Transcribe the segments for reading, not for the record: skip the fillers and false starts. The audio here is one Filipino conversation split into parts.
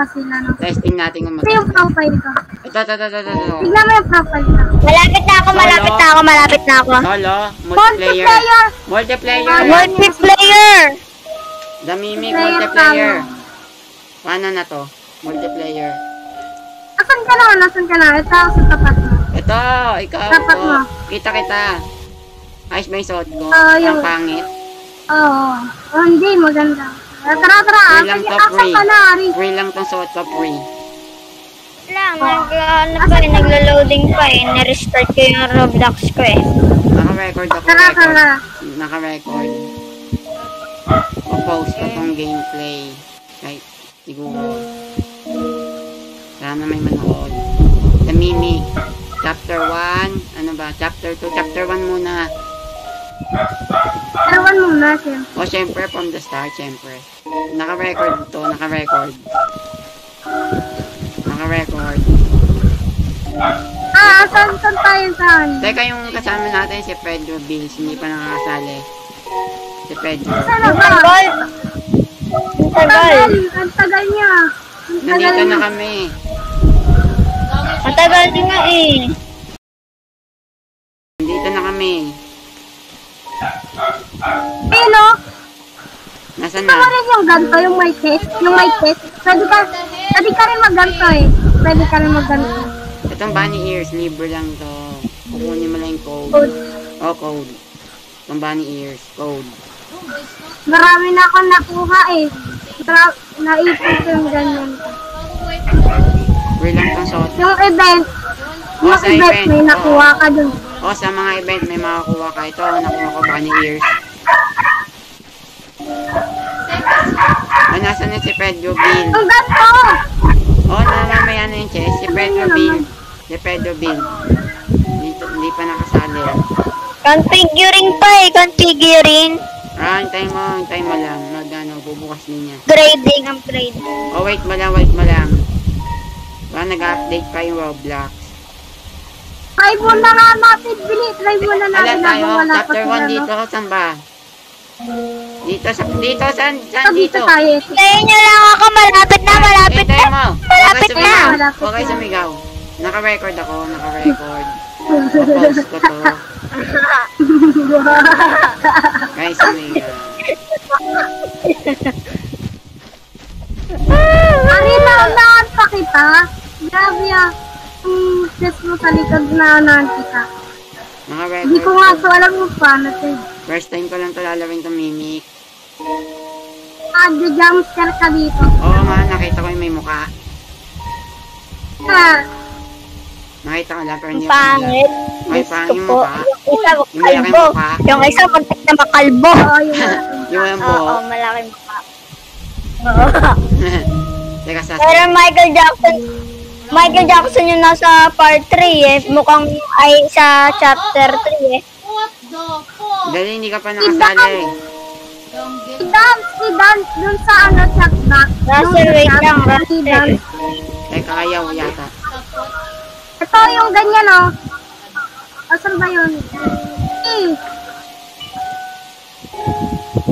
sila, no? Testing natin kung Ito yung profile ko. Ito. Tignan mo yung profile ko. Malapit na ako. Solo, multiplayer. Multiplayer! The Mimic multiplayer. Paano na to? Multiplayer. Nasaan ka na? Ito ako sa tapat mo. Ito, ikaw. Tapat mo. Kita. Ayos ba yung suot ko? Yung ang pangit. Oo. Hindi, maganda. Tara. Free lang to, free. Free lang tong suot ko, free. Naglo-loading pa eh. Nirestart ko yung Roblox ko eh. Naka-record ako. Tara. Naka-record. Post ko tong gameplay. Kahit siguro. Sana may manood. The Mimic. Chapter 1. Ano ba? Chapter 2. Chapter 1 muna. Chapter 1 muna, siyempre. O, syempre, from the start, syempre. Naka-record to. Naka-record. Saan tayo saan? Teka, yung kasama natin si Pedro Bills. Hindi pa nakakasali. Si Pedro. Saan ba? Ang tagal niya. Nandito na kami. Ang tagal din nga eh. Nandito na kami. Pero, Nasaan gusto mo na? rin yung ganito, yung may test. Pwede ka rin mag-ganito eh. Itong bunny ears, libre lang to. Kukunin mo lang yung code. Code. Itong bunny ears, code. Marami na akong nakuha eh. Naipon ko yung ganyan. Free lang tong suot. Yung event, Sa event, may nakuha ka dun. Sa mga event may makakuha ka. Ito, nakuha ko bunny ears. Nasaan na si Pedro Bill? Ang ganito! Mamaya na yung chest. Si Pedro Bill. Hindi pa nakasali. Configuring pa eh. Hintay mo lang. Bubukas din niya. Upgrade. Wait mo lang. Nag-update pa yung Roblox. Try mo na nga natin, Billy. Try mo na natin. Tayo, chapter 1 dito. Saan ba? Dito, saan dito? tayo. Tayo nyo lang ako. Malapit na. Huwag kayo sumigaw. Naka-record ako. Post ko to. Guys, sumigaw. Unahan pa kita. Grabe test mo sa likod na unahan kita. Naka-record. Hindi ko nga so alam kung paano ito. First time ko lang lalawin itong Mimic. Jumpscare ka dito. Oo nga, nakita ko yung may mukha. Nakita ko lang, pero hindi ako Pangit. May pangit yung mukha. Yung isa makalbo. Yung isa kontak na makalbo. Yung buhok. Oo, malaking mukha. Oo. Teka, Pero Michael Jackson yung nasa part 3 eh. Mukhang ay sa chapter 3 eh. What the fuck? Dali, hindi ka pa nakasali. Si Dance dun sa chat back. Russell, wait lang, Russell. Teka, ayaw yata. Ito yung ganyan Asan ba yun?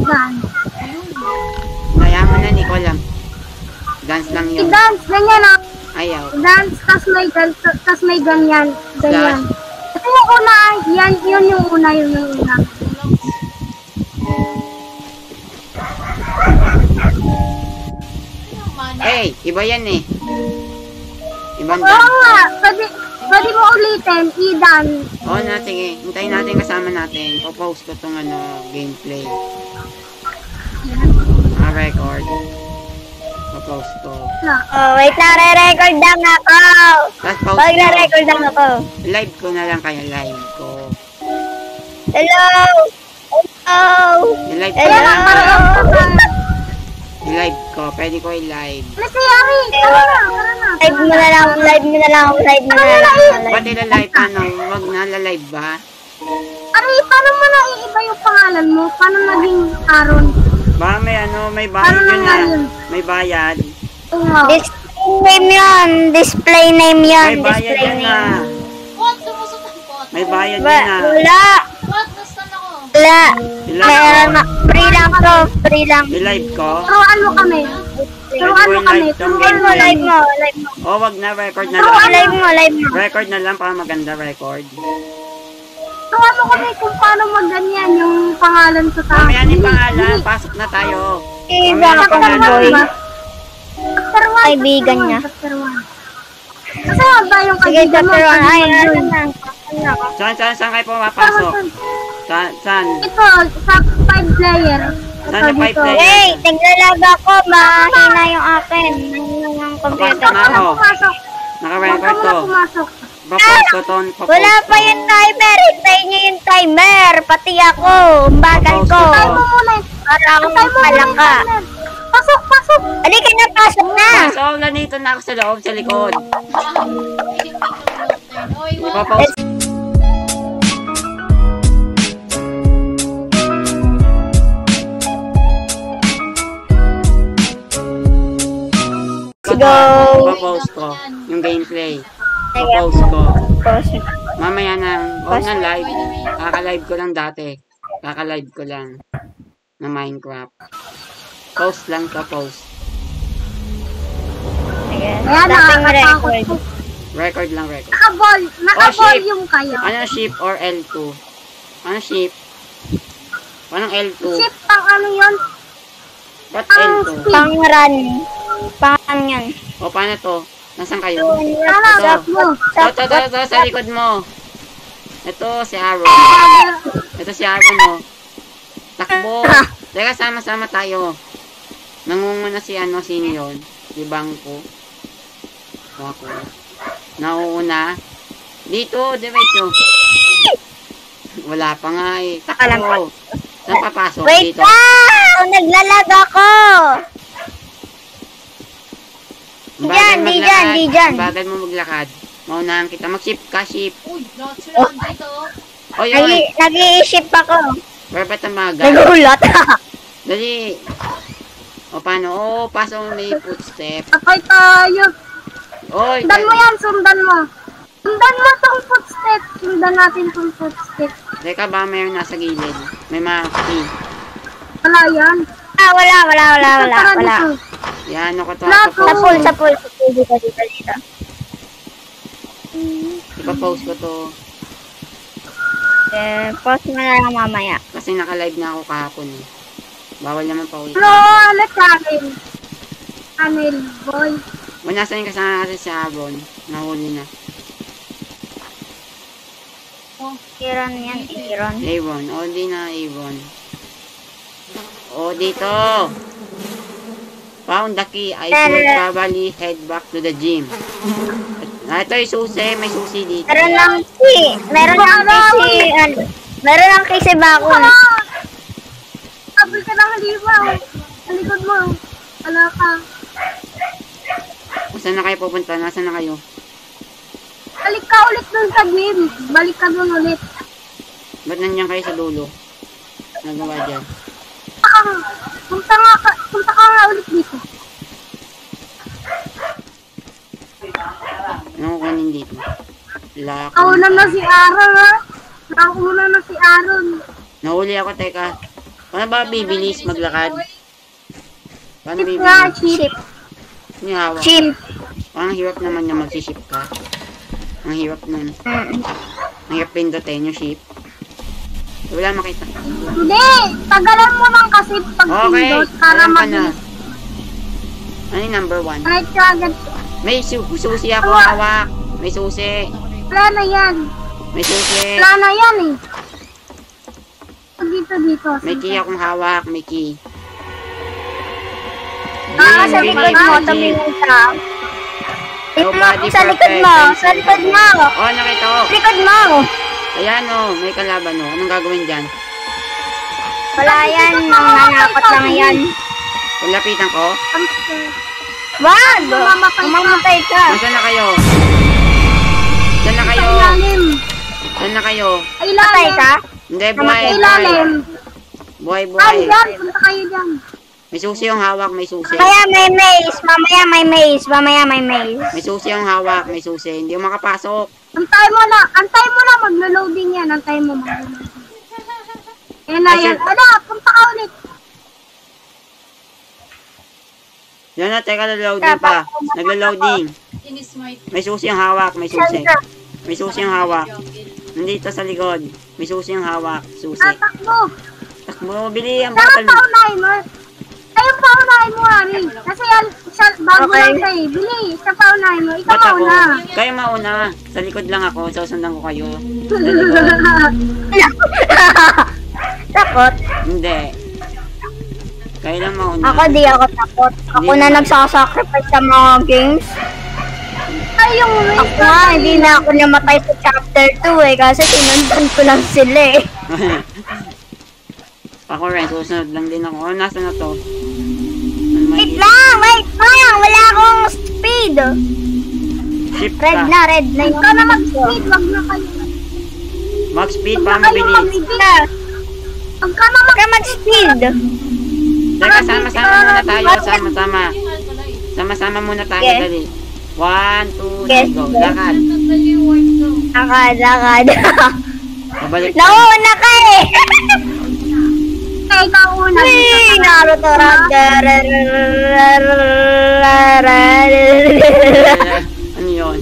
Dance. Kaya mo na, Nicole. Dance lang Si yun. Dance, ganyan Ayaw. Dance, tas may ganyan. Ganyan. Ito yung una, yun yung una. Hey, iba yan eh. Ibang Oo nga, pwede mo ulitin, i-dance. Oo na, sige. Hintayin natin kasama natin. Popost ko tong gameplay. Record. Popost ko. Oh, wait lang, re-record lang ako. Tapos post Pag ko. na-record lang ako. Live ko na lang kaya, live ko. Hello! I-live ko Hello! lang. I-live ko. Pwede ko i-live. Si Ari, tara na. Live mo na lang. Ba't ila-live? Ano? Huwag na, la-live ba? Ari, paano mo na iiba yung pangalan mo? Paano naging Aaron? Baka may bayad yun na. May bayad. Display name yun. May bayad yun na. What? Dumusot ang pot. May bayad yun na. Wala. What? Nasaan ako? Free lang to. I-live ko. Turuan mo kami. Turuan mo kami. Turuan mo. Live mo. Oh, wag na, record na Live lang. mo. Record na lang para maganda record. Turuan mo kami kung paano magganyan yung pangalan sa tao. Mamaya yung pangalan, pasok na tayo. Eh, Mamaya baka yung pangalan. boy. Chapter 1. Kaibigan niya. Chapter 1. Kasi ba yung Sige, kaibigan mo? chapter 1. Ay, Ano ano na. Saan kayo pumapasok? Saan? Ito, sa 5 player. Saan yung 5 player? Hey, naglalag ako. Mahina yung akin. Mahina yung computer Pasok na ko. ako. Pumasok. Naka-record to. Pumasok. Papost ko to. Wala pa yung timer. Hintayin niyo yung timer. Pati ako. Ang bagal ko. Tayo mo muna. Para akong Tayo mo muna. malaka. Pasok, pasok. Halika na, pasok na. So, ganito na ako sa loob, sa likod. Oy, wala. Ipapost. Let's go. Ipapost ko yung gameplay. Ipapost ko. Mamaya na, huwag na live. Kaka-live ko lang dati. Kaka-live ko lang. Na Minecraft. Post lang to, post. Ayan, Ayan, dating nakakatakot record. po. Record lang, record. Naka-volume kayo. Ano shift or L2? Ano shift? Anong L2? Shift pang ano yun? Ba't Ang L2? speed. Pang-run. Pang yan. O, paano to? Nasaan kayo? Ano, mo. Ito, sa likod mo. Ito, si Aaron. Ito si Aaron, mo. Takbo. Teka, sama-sama tayo. Nangunguna si ano, sino yun? Si Bangko. Ako. Nauuna. Dito, diretso. Wala pa nga eh. Takbo. Saan papasok? Wait Dito. lang! Naglalag ako! Bagal Di maglakad. dyan. Bagal mo maglakad. Maunahan kita. Mag-ship ka, ship. Uy, lahat sila dito. O yun. Nag-i-ship ako. Where ba't ang magal? Nagulat. Dali. O paano? O, pasok may footstep. Sakay tayo. Oy, Sundan mo yan, sundan mo. Sundan mo tong footstep. Sundan natin tong footstep. teka ba mayroon nasa gilid? May mga key. Wala yan. Wala. Tara dito. Yan, ako to. Wala Sa pool. Dito. Ipapost ko to. Post mo na lang mamaya. Kasi naka-live na ako kahapon eh. Bawal naman pa ulit. Hello, let's channel. Channel, boy. O, nasa yung kasama natin si Aaron. Nahuli na. Aaron yan, Aaron. Aaron. O, di na Aaron. O, dito. Found the key. I should probably head back to the gym. Ito yung susi. May susi dito. Meron lang kay si Bakon. Sabi ka ng halimaw. Sa likod mo. Wala ka. Saan na kayo pupunta? Nasaan na kayo? Balik ka ulit dun sa gym. Balik ka dun ulit. Ba't nandiyan kayo sa dulo? Nagawa dyan. Punta ka nga ulit dito. Ano kukunin dito? Lako. Nauna na si Aaron, ha? Nauna na si Aaron. Nahuli ako, teka. Paano ba bibilis maglakad? Paano Ship nga, bibilis? ship. Hindi hawak. Chip. Parang hirap naman niya magsiship ka. Ang hirap nun. Ang hirap pindutin yung ship. Wala makita. Hindi! Tagalan mo lang kasi pag Okay, pindot para alam ka na. mag- Ano yung number 1? Right ka agad. May susi ako hawak. May susi. Wala na yan. May susi. Wala na yan eh. Dito. May key akong hawak. May key. Sa likod mo, tumingin ka. Sa likod mo. Oh, nakita ko. Likod mo. Ayan oh, may kalaban oh. Anong gagawin dyan? Wala yan. Nananakot lang yan. Lapitan ko? Wag! Mamamatay ka. Nasaan na kayo? Saan na Sa kayo? ilalim. Saan na kayo? Sa Patay ilalim. ka? Hindi, Sa buhay. ilalim. Buhay, Ay, buhay. dyan. Punta kayo dyan. May susi yung hawak, may susi. Mamaya may maze. Mamaya may maze. May susi yung hawak, may susi. Hindi yung makapasok. Antay mo na. Maglo-loading yan. Antay mo. Yan na yan. Ala, punta ka ulit. Yan na, teka, loading pa. Naglo-loading. May susi ang hawak, may susi. May susi ang hawak. Nandito sa likod. May susi ang hawak. Susi. Tatakbo. Takbo, bili ang Dapat bakal. paunahin mo. Ayun, paunahin mo, Ari. Kasi siya, bago Okay. lang siya eh. Bili, siya paunahin mo. Ikaw Ba't ako? mauna. Kayo mauna. Sa likod lang ako. Susundan ko kayo. Sa likod. Takot. Hindi. Kayo lang mauna. Ako di ako takot. Ako na nagsasacrifice sa mga games. Ay, yung Ako nga, hindi na ako namatay sa chapter 2 eh. Kasi sinundan ko lang sila eh. Ako rin, susunod lang din ako. Oh, nasa na to? Ano may Wait lang! Wait lang! Wala akong speed! Ship Red ka. na, red na yung Ikaw na mag-speed, wag na kayo. Mag speed Wag para na kayo mabilis. mag-speed. Wag ka na Huwag ka mag-speed! Teka, sama-sama muna tayo. Sama-sama. Sama-sama muna tayo. Yes. Dali. 1, 2, Yes. 3, go. Lakad. Lakad, lakad. Pabalik. Nauna ka eh! Kaya ikaw una. Uy! Naruto Ano yun?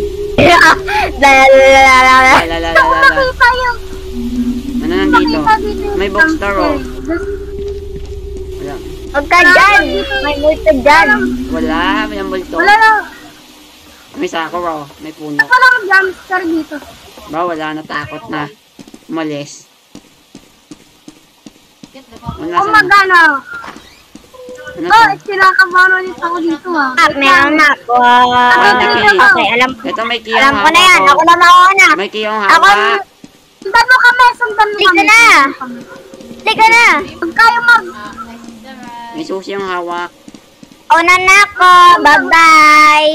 Lalalala. Lalalala. Nakita yung... Ano nandito? Nakita dito yung May bookstore oh. Wala. Huwag ka dyan! May multo dyan! Wala. May ambulto. Wala lang. May sako raw. May puno. Wala lang jumpscare dito. Ba, wala. Natakot na. Umalis. Ano Oh, nasa? magana. Ano Oh, to? sinakabahan ulit ako dito ah. Meron na ako. Okay, alam ko. Ito may kiyong Alam ko na hawak, yan. oh. Ako na mauna. May kiyong Ako, hawak. Sundan mo kami, sundan mo Hindi ka kami. na. Hindi ka na. Huwag kayo mag... May susi yung hawak. Una na ako. Bye-bye.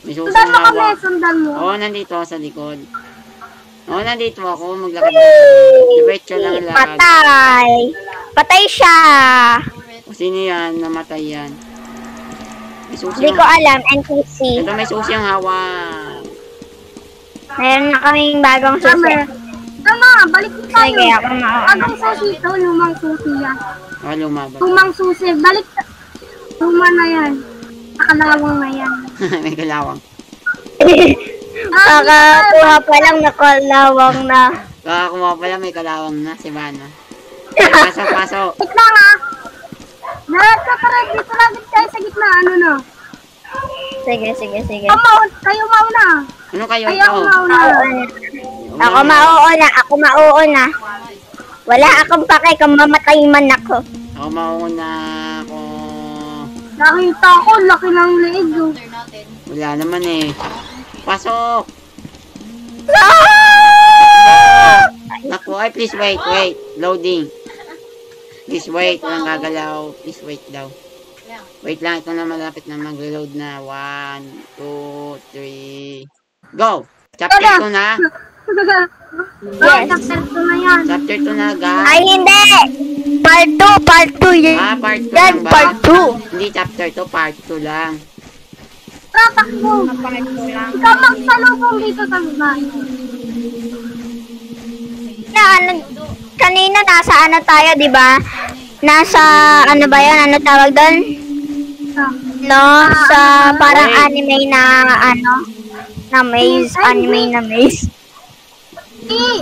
May susi Sundan yung mo kami, hawak. sundan mo. Oo, nandito ako sa likod. Oo, nandito ako. Maglakad ako. Diretso lang ang lakad. Patay. Patay siya. O, sino yan? Namatay yan. May susi Hindi yung... ko alam. NPC. Ito may susi yung hawak. Meron na kaming bagong Kami. susi. Tama, balik mo tayo. Sige, ako mauna. Agong susi ito, lumang susi yan. Oh, lumaban. Lumang susi, balik. Luma na yan. Nakalawang na yan. May kalawang. Kakakuha pa lang nakalawang na. Kakakuha pala may kalawang na si Bana. Paso, paso. Wait lang ah. Lahat ka pa rin, dito lang tayo sa gitna, ano no? Sige, sige, sige. Kayo mauna. Ano kayo Kayo ito? mauna. Ako mauuna, ako mauuna. Wala akong pake kung mamatay man ako. Ako mauna ako. Nakita ko, laki ng leeg oh. Wala naman eh. Pasok! Naku, ay please wait, wait. Loading. Please wait, walang gagalaw. Please wait daw. Wait lang, ito na malapit na mag-reload na. 1, 2, 3. Go! Chapter 2 na. Yes. Chapter 2 na yan. Chapter 2 na, guys. Ay, hindi! Part 2, part 2 yan. Part 2 Yan, lang ba? part 2. Hindi chapter 2, part 2 lang. Tatakbo. Ikaw magsalubong dito sa bahay. Na, ano, kanina nasa ano tayo, di ba? Nasa, ano ba yan? Ano tawag doon? No, sa parang anime na, ano? Na maze, anime na maze.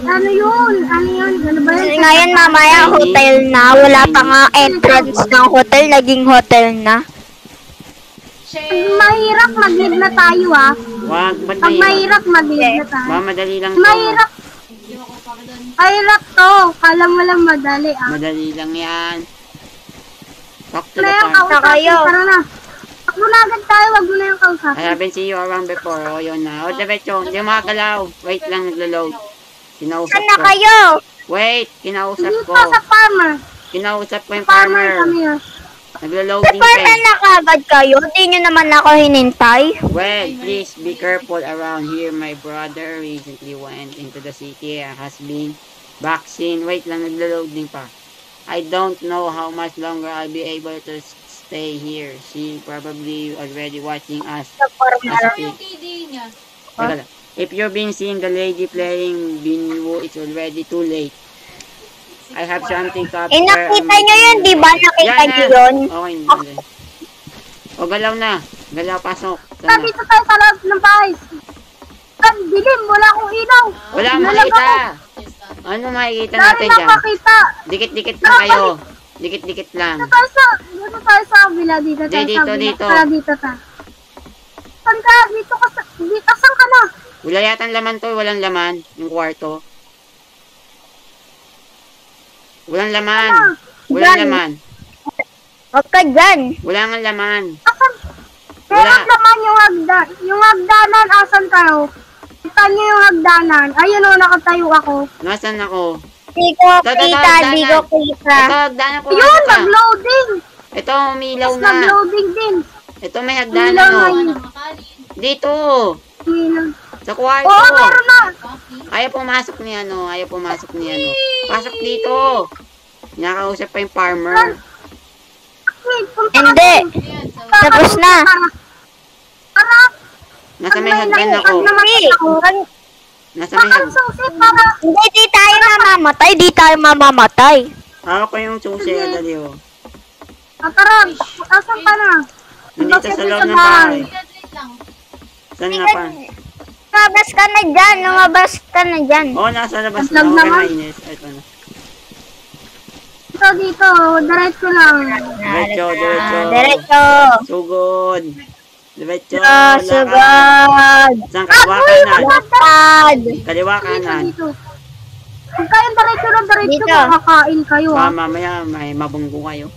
Ano yun? Ano yun? Ano ba yun? Ngayon mamaya hotel na. Wala pa nga entrance ng hotel. Naging hotel na. Mahirap mag-lead na tayo ah. Wag, ba't Pag mahirap mag-lead na tayo. Ba, madali lang to. Mahirap. Mahirap to. Kala mo lang madali ah. Madali lang yan. Talk to Wala the yung part. Na kayo. kausapin. Tara na. Takbo na agad tayo. Wag mo na yung I kausapin. haven't seen you around before. Oh, yun na. O, diretso. Hindi makakalaw. Wait lang, naglo-load. Kinausap Saan na ko. kayo? Wait, kinausap Dito ko. sa farmer. Kinausap ko yung Farmer farmer. kami ah. Sa Naglo-loading farm pa eh. na kagad kayo? Di nyo naman ako hinintay. Well, please be careful around here. My brother recently went into the city and has been vaccinated. Wait lang, naglo-loading pa. I don't know how much longer I'll be able to stay here. She probably already watching us. Sa farmer. Speak. Teka lang. If you're being seen the lady playing Binwu, it's already too late. I have something to Eh, nakita nyo yun, di ba? Nakita nyo yun? Okay, okay. O, galaw na. Galaw, pasok. Tara, Sana. dito tayo sa loob ng bahay. Ang dilim, wala akong ilaw. Wala Nalag makita. ako. Ano makikita Dali natin lang dyan? makita. Dikit-dikit lang kayo. Dikit-dikit lang. Dito tayo sa kabila, dito tayo Dito, sa kabila. dito. Tara, dito tayo. Saan ka? Dito ka sa... Dito, saan ka na? Wala yatang laman to. Walang laman. Yung kwarto. Walang laman. Walang Dyan. laman. Huwag ka dyan. Wala nga laman. Asan? Wala. Meron naman yung hagdan. Yung hagdanan, asan kayo? Kita niyo yung hagdanan. Ayun o, nakatayo ako. Nasaan ako? Di ko kita, di ko kita. Ito, hagdanan ko. Yun, Ano ka? nag-loading. Ito, umilaw Yes, na. nag-loading din. Ito, may Umilaw hagdanan na oh. yun. Dito. Umilaw. Sa kwarto. Oo, meron na. Ayaw pumasok ni ano. Ayaw pumasok ni ano. Pasok dito. Nakakausap pa yung farmer. Wait, punta ka Hindi. dun. Tapos na. Para, Nasa may hagdan ako. Hindi. Huwag- Nasa may hagdan. susi, para, Hindi, di tayo mamamatay. Di tayo mamamatay. Ako pa yung susi. Dali oh. tara, asan ka na? Nandito sa loob ng bahay. bahay. Saan na pa? Lumabas ka na dyan. Lumabas ka na dyan. Oh, nasa labas na. Vlog Okay, naman. mainis. Ito na. Dito, diretso lang. Diretso, diretso. Diretso. Sugod. Diretso. Sugod. Saan? Kaliwa kanan. Lapad. Kaliwa Dito, kanan. dito. Kung kayong diretso lang, diretso, Dito. makakain kayo, Baka ah. mamaya may mabunggo kayo.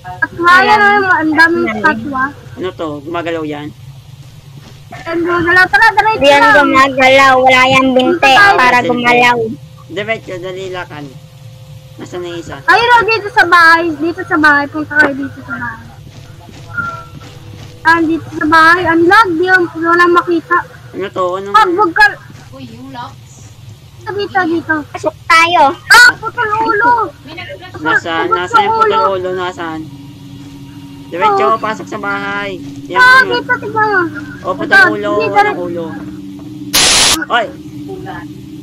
At maya na yung ang daming statwa. Ano to? Gumagalaw yan? And gumagalaw, tara, diretso Hindi yan lang. gumagalaw. Wala yung binte para gumalaw. Diretso, dalilakan. Nasaan na yung isa? Ayun o, dito sa bahay, punta kayo dito sa bahay. Dito sa bahay, ang lag, di wala makita. Ano to? Anong... Wag ka, Uy, yung locks. dito. Pasok tayo. Putol ulo. Nasaan? Nasaan yung putol ulo? Nasaan? Diretso, pasok sa bahay. Yan. Dito, tignan mo. O, putol ulo. Walang ulo. Oy!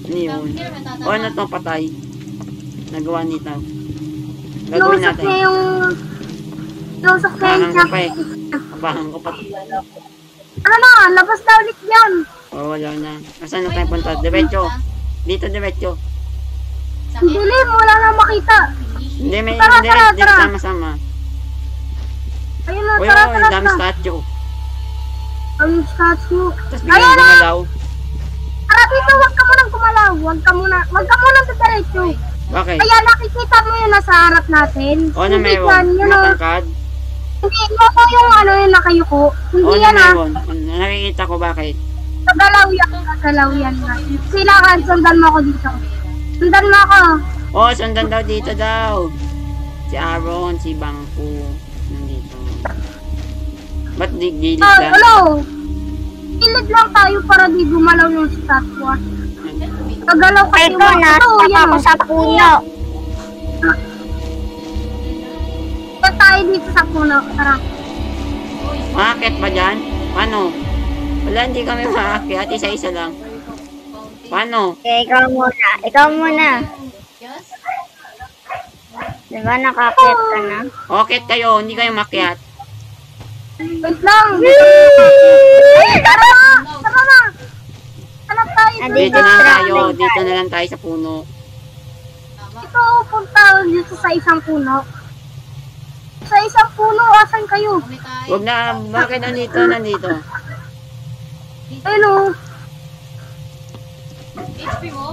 Ano yun? O, ano to? Patay. Nagawa nito. Gagawin Lusok natin. niya yung... Lusok niya Apahan yung ko pa eh. Apahan ko pa. Ano na, labas na ulit yan. O, wala na. Nasaan na tayo punta? Diretso. Dito, diretso. Ang dilim, wala na makita. Hindi, may Tara, hindi. tara, Hindi tara. sama-sama. Ayun na, Uy, tara, oh, tara, dami tara. statue. Ang statue. Tapos biglang Ayun na, gumalaw. tara dito, wag ka munang gumalaw. Wag ka munang sa diretso. Bakit? Kaya nakikita mo yun nasa harap natin. O, na Hindi meron? yan, yun o. Matangkad? Hindi, yung ano yung nakayuko. Hindi O, na yan ah. meron? Nakikita ko bakit. Nagalaw yan. Kailangan, sundan mo ako dito. Sundan mo ako. O, sundan daw dito daw. Si Aaron, si Bangku. Nandito. Ba't gilid Oh, lang? hello. Ilid lang tayo para di gumalaw yung statwa. Nagalaw kasi Ito, nasa yan, ako oh. sa puno. Ito tayo dito sa puno. Tara. Maakit ba dyan? Paano? Wala, hindi kami maakit. Isa-isa lang. Paano? Okay, ikaw muna. Ikaw muna. Yes? Diba nakakit ka na? Okit kayo, hindi kayo makyat. Wait lang. Tara na. Tara na. Hanap tayo Andi, Dito na distract tayo. lang Dito na lang tayo sa puno. Ito, punta dito sa isang puno. Sa isang puno, asan kayo? Kami tayo. Huwag na, bakit nandito? Nandito. Ayun o. HP mo?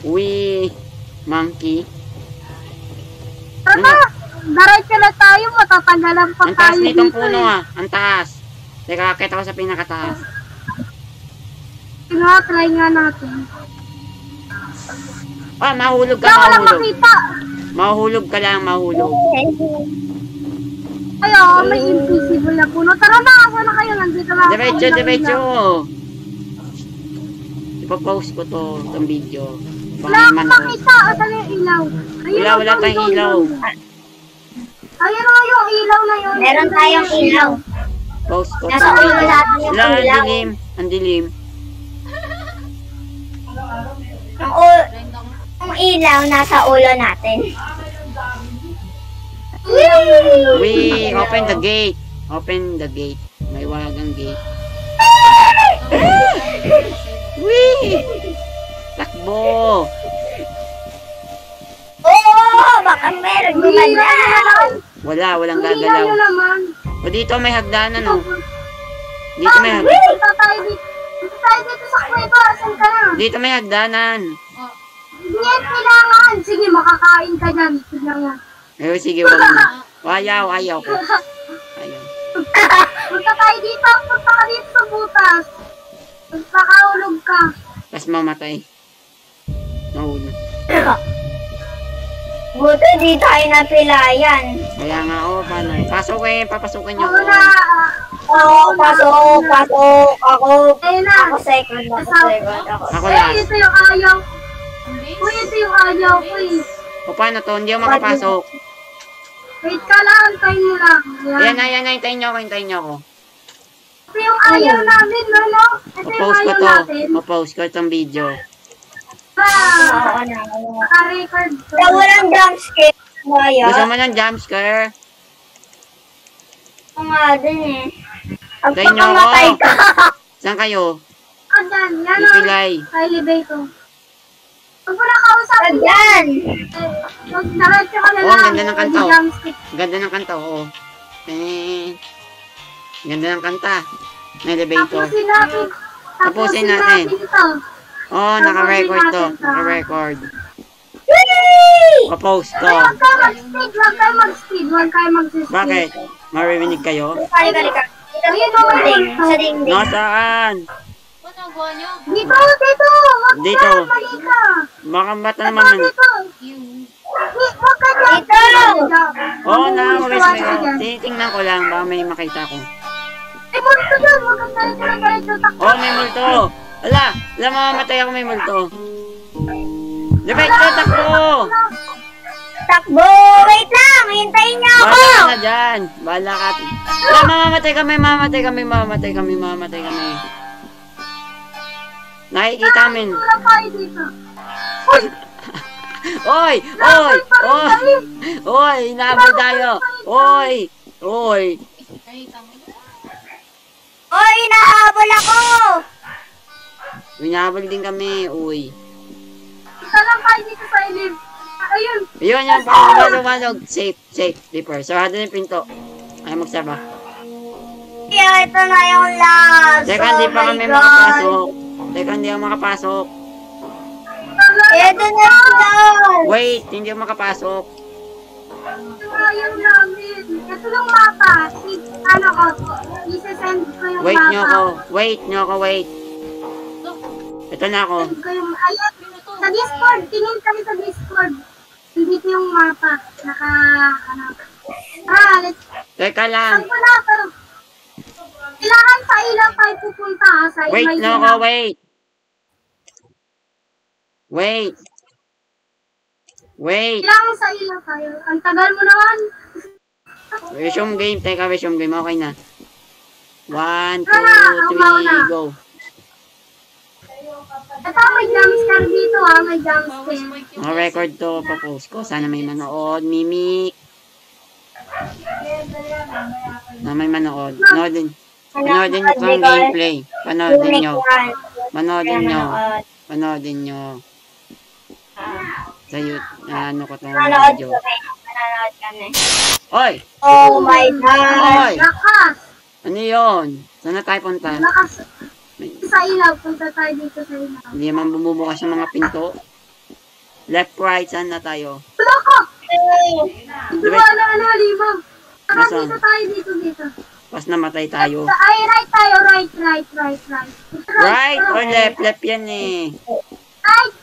Uy, monkey. Tara na. Diretso na tayo, matatagalan pa Ang taas tayo nitong dito puno eh. ah. Ang taas. Teka, akit ako sa pinakataas. Try nga natin. Ah, mahulog ka, Wala mahulog. makita. Mahulog ka lang, mahulog. Ay, may invisible na puno. Tara na, asan na kayo? Nandito na ako. Diretso, Ilang diretso. ilaw. Ipapost ko itong video. Wala Baka akong naman makita. Asan yung ilaw? Ayun, Wala doon, tayong doon, ilaw. doon. Ayun o, yung ilaw na yun. Meron tayong ilaw. Post ko Nasa itong ulo video. natin yung Wala, ang ilaw. dilim. Ang dilim. Yung ilaw nasa ulo natin. Ilaw We open the gate. Open the gate. May wagang gate. Wee! Takbo! Oo, baka meron gumana. Walang Hindi gagalaw. nyo naman. O dito may hagdanan oh. Dito may hagdanan. Punta tayo dito. Punta tayo dito sa kuweba. Saan ka na? Dito may hagdanan. Hindi yan kailangan. Sige, makakain ka dyan. Tignan mo. Eh, sige, wag na. Ayaw ko. Ayaw. Punta tayo dito. Punta ka dito sa butas. Magpakaulog ka. Tapos mamatay. Nahulog. Buti di tayo napilayan. Kaya nga, paano? Papasukin nyo. Ako na. Pasok. Ayun na. Ako second. Ako Eh, last. ito yung ayaw. Uy, ito yung ayaw ko eh. O paano to? Hindi ako makapasok. Wait ka lang. Antayin mo lang. Ayan, hintayin nyo ako. Ito yung ayaw namin, ano? Ito yung Post ko ayaw to. natin. Post ko itong video. Ah, naka-record to. Kaya walang jump scare. Gusto mo ng jumpscare? Oo nga din eh. Ang Tayo nyo pagkamatay ako. ka. Saan kayo? Ah, dyan. Yan o. Ipilay. Elevator. Huwag mo na kausapin Yan. Mag-diretso ka na Oh, lang. ganda ng kanta, oh. Mag-jumpstick. Ganda ng kanta, oo. Ganda ng kanta. May elevator. Tapusin natin. ito. Oh, naka-record to. Naka-record. Post to. Ay, huwag kayo mag-speed. Huwag kayo mag-speed. Bakit? Maririnig kayo? Halika. Ayun o, Sa dingding. Nasaan? Ba't nagawa niyo? Dito. Huwag Dito. ka. Mali ka. Baka bata Ito, naman. dito. Yung... Huwag ka dyan. Dito. Oo, nakakawis mo Dyan. yun. Tinitingnan ko lang. Baka may makita ko. Ay, multo dyan. Huwag ka diretso. Takbo. Oh, may multo. Ala, mamamatay ako may multo. Diretso, takbo! Takbo. Wait lang. Hintayin niyo ako. Bahala ka na dyan. Bahala ka. Ala, mamamatay kami. Nakikita amin. Wala pa kayo dito. Oy! Inaabol tayo. Oy! Ay, tama na. Oy, nahabol ako. Inaabol din kami. Uy. Isa lang kayo dito sa ilim. Ayun. Yun yung pangalawanog. Safe. Dipper. Sarado na yung pinto. Ayaw magsaba. Kaya ito na yung last. Teka, hindi pa kami makapasok. Hindi ako makapasok. Ito na yung last. Wait, hindi ako makapasok. Ayaw namin. Ito yung mapa. Ano ko, isa-send ko yung Wait mapa. nyo ako. Ito na ako. Send ko yung, ayan, sa Discord. Tingin kami sa Discord. Dito yung mapa. Let's, Teka saan lang. ko na to? Kailangan sa ilaw tayo pupunta ha. Sa Wait may nyo ilaw. ako, wait. Kailangan sa ilaw tayo. Ang tagal mo naman. Resume game. Teka, resume game. Okay na. 1, 2, Tara, 3, go. Ito, may jumpscare dito ha. May jumpscare. Mga record to, papost ko. Sana may manood. Mimik. Na may manood. Panoodin nyo kung gameplay. Panoodin nyo. Sa YouTube. Ano ko itong video. Manonood kami. Oy! Oh my God. Oy! Lakas. Ano yun? Saan na tayo punta? Lakas. Sa ilaw. Punta tayo dito sa ilaw. Hindi naman bumubukas yung mga pinto. Left, right, saan na tayo? Wala ka. Ano, lima. Tara, Nasaan? dito tayo, dito. Pas namatay tayo. Ay, right tayo, right. Right or left? Left yan eh. Right.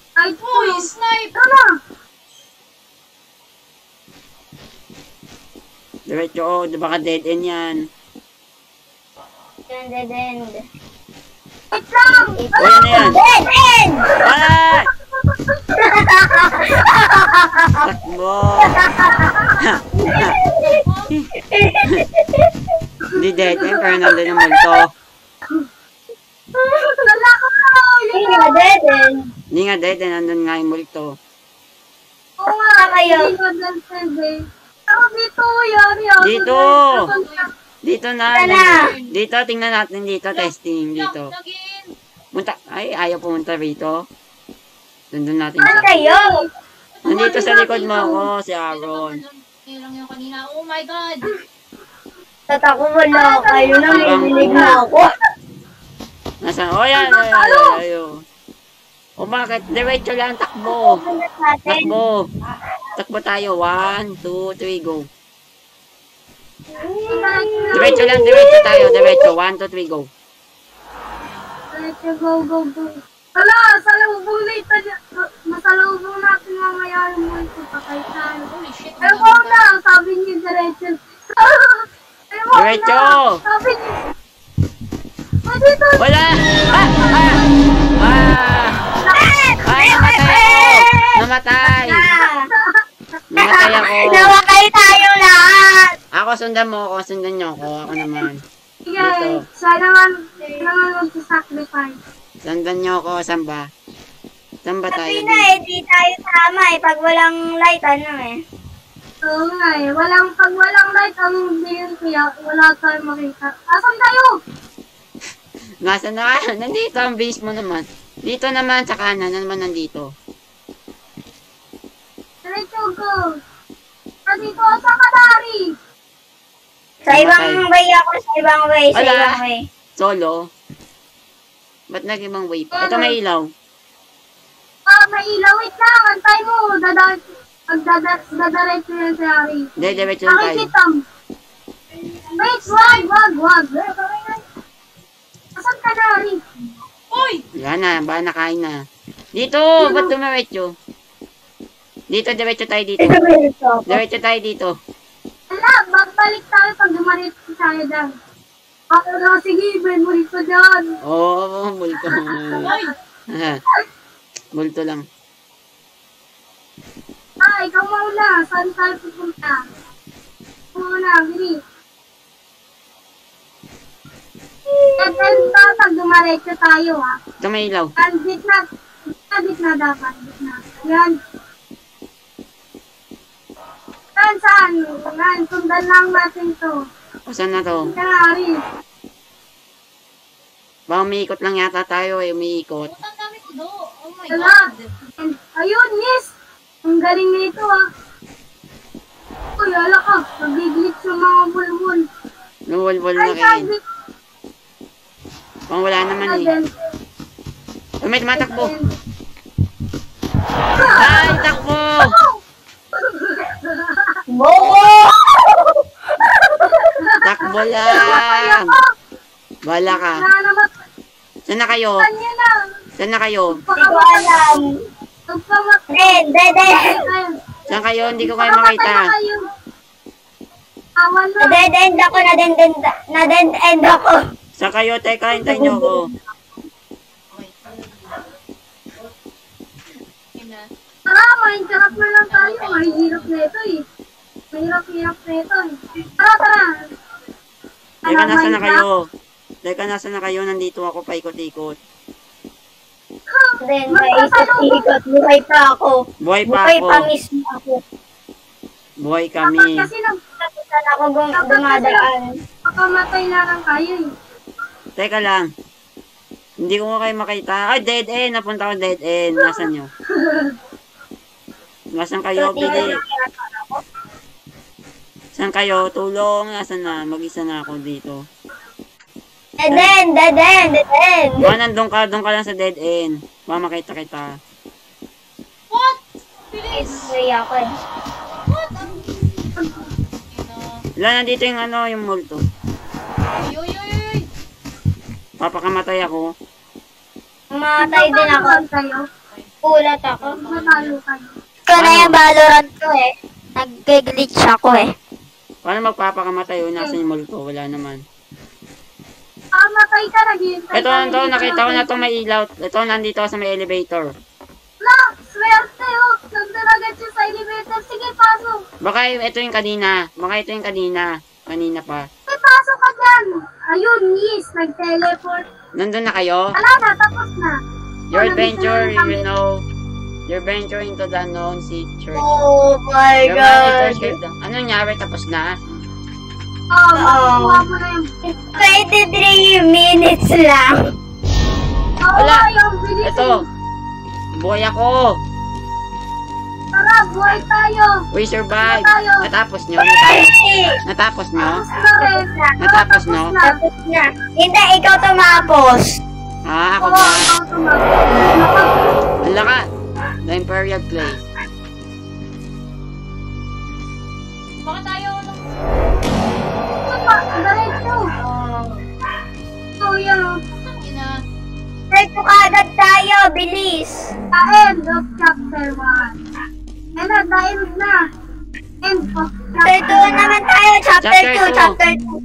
Right po. Uy, snipe! Tara. Diretso, baka dead end yan. Dead end. Wait lang. Uy, ano yan? Dead end! Ah! Takbo! Hindi dead end, pero nandun yung multo. Wala ka na. Hindi nga dead end. Hindi nga dead end, nandun nga yung multo. Oo nga. Saan kayo? Hindi ko understand eh. Pero dito, yari. Dito. Dito na. Tara. Dito, tingnan natin dito. Testing dito. Punta. Ay, ayaw pumunta rito. Nandun natin Saan siya. kayo? Nandito sa likod mo ako, si Aaron. Lang yung kanina. Oh my God. Tatako mo na kayo na may na ako. Nasaan? Oh, yan. Ayo. O bakit? Diretso lang, takbo. Takbo. Takbo tayo. 1, 2, 3, go. Diretso lang, diretso tayo. Diretso. 1, 2, 3, go. Go. Hala, salubong na ito. Masalubong natin mamaya yung multo pa kayo tayo. Holy shit. Ewan na, sabi niyo diretso. Ewan Diretso. na, sabi niyo. Dito. Wala! Ay, namatay ako! Namatay ako! Nawakay tayo lahat. Ako, sundan mo ako. Sundan niyo ako. Ako naman. Sige, Dito. siya naman mag-sacrifice. Sundan niyo ako. Saan ba? Saan ba tayo? Sabi na di tayo tama Pag walang light, ano Oo nga pag walang light, ang diyan kaya wala tayong makita. Asan tayo? Nasaan na? Nandito ang base mo naman. Dito naman sa kanan. Ano naman nandito? Diretso go. Nandito ako sa Kadari. Sa ibang way ako, sa ibang way. Solo? Ba't nag-ibang way pa? Ito may ilaw. May ilaw. Wait lang. Antay mo. Dadaretso yan si Ari. Hindi, diretso lang tayo. Nakikita mo. Wait, wag. Asan ka na, Ari? Uy! Yan na, ba nakain na. Dito, ba't dumiretso? Dito, diretso tayo dito. Diretso tayo dito. Ala, babalik tayo pag dumaretso tayo dyan. Ako na, sige, may multo dyan. Oo, multo. Uy! Multo lang. Ikaw mauna. Saan tayo pupunta? Mauna, bilis. At then, pag dumaretso tayo, ha? Ito may ilaw. Gitna dapat. Gitna. Yan. Saan? Yan, sundan lang natin to. O, saan na to? Ari. Ba, umiikot lang yata tayo eh, umiikot. Ang dami ko do. Oh my Wala. God. Ayun, yes. Ang galing nito, ha? Uy, ala ka. Nag-glitch yung mga bulbul. Nuwal-wal na Ay, kayo. sabi. Pang wala naman eh. Oh, may tumatakbo. Ay, takbo! Takbo lang! Wala ka. Saan na kayo? Kanya lang. Saan na kayo? Hindi ko alam. Saan kayo? Hindi ko kayo makita. Awan na. Na-dead end ako. Saan kayo? Teka, hintayin niyo ako. Tara, Minecraft na lang tayo. Mahihirap na ito eh. Mahirap-hirap na ito eh. Tara. Teka, nasa na kayo? Teka, nasa na kayo? Nandito ako, paikot-ikot. Then, ikot. Buhay pa ako. Buhay pa Buhay ako. pa mismo ako. Buhay kami. Kasi Saan ako dumadaan? nagpakamatay na lang kayo eh. Teka lang. Hindi ko nga kayo makita. Ay, dead end. Napunta ako dead end. Nasaan nyo? Nasaan kayo? Bili. Saan kayo? Tulong. Nasaan na? Mag-isa na ako dito. Dead end. Baka nandun ka lang sa dead end. Baka makita kita. What? Bilis! Buhay ako eh. What? Wala, nandito yung yung multo. Uy! Papakamatay ako. Mamatay din ako. Tayo. Ulat ako. Matalo kayo. Ito na yung Valorant ko eh. Nag-glitch ako eh. Paano magpapakamatay yun? Nasaan yung multo? Wala naman. Matay ka, naghihintay. Ito, nakita ko na itong may ilaw. Ito, nandito ako sa may elevator. La, swerte oh. Nandun agad siya sa elevator. Sige, pasok. Baka ito yung kanina. Kanina pa. May pasok ka dyan. Ayun, yes. Nag-teleport. Nandun na kayo? Ala na, tapos na. Your adventure, you will know You're venturing into the unknown sea church. Oh my Your mind God. is escaped. Ano nangyari? Tapos na? Makuha mo na yung... 23 minutes lang. Wala. yung bilis. Ito. Buhay ako. Tara, buhay tayo. We survive. Tayo. Natapos nyo? Natapos nyo? Tapos na rin. Natapos, no? Tapos na. Hindi, ikaw tumapos. Ah, ako Oo, ba? ikaw tumakas. Ang laka. The Imperial Place. Baka tayo lang. Diretso. So, yan. Ina. Ito kagad tayo, bilis. The end of chapter 1. Ano, the end na. End of Chapter chapter 2 naman tayo, chapter Chapter 2, two. chapter 2.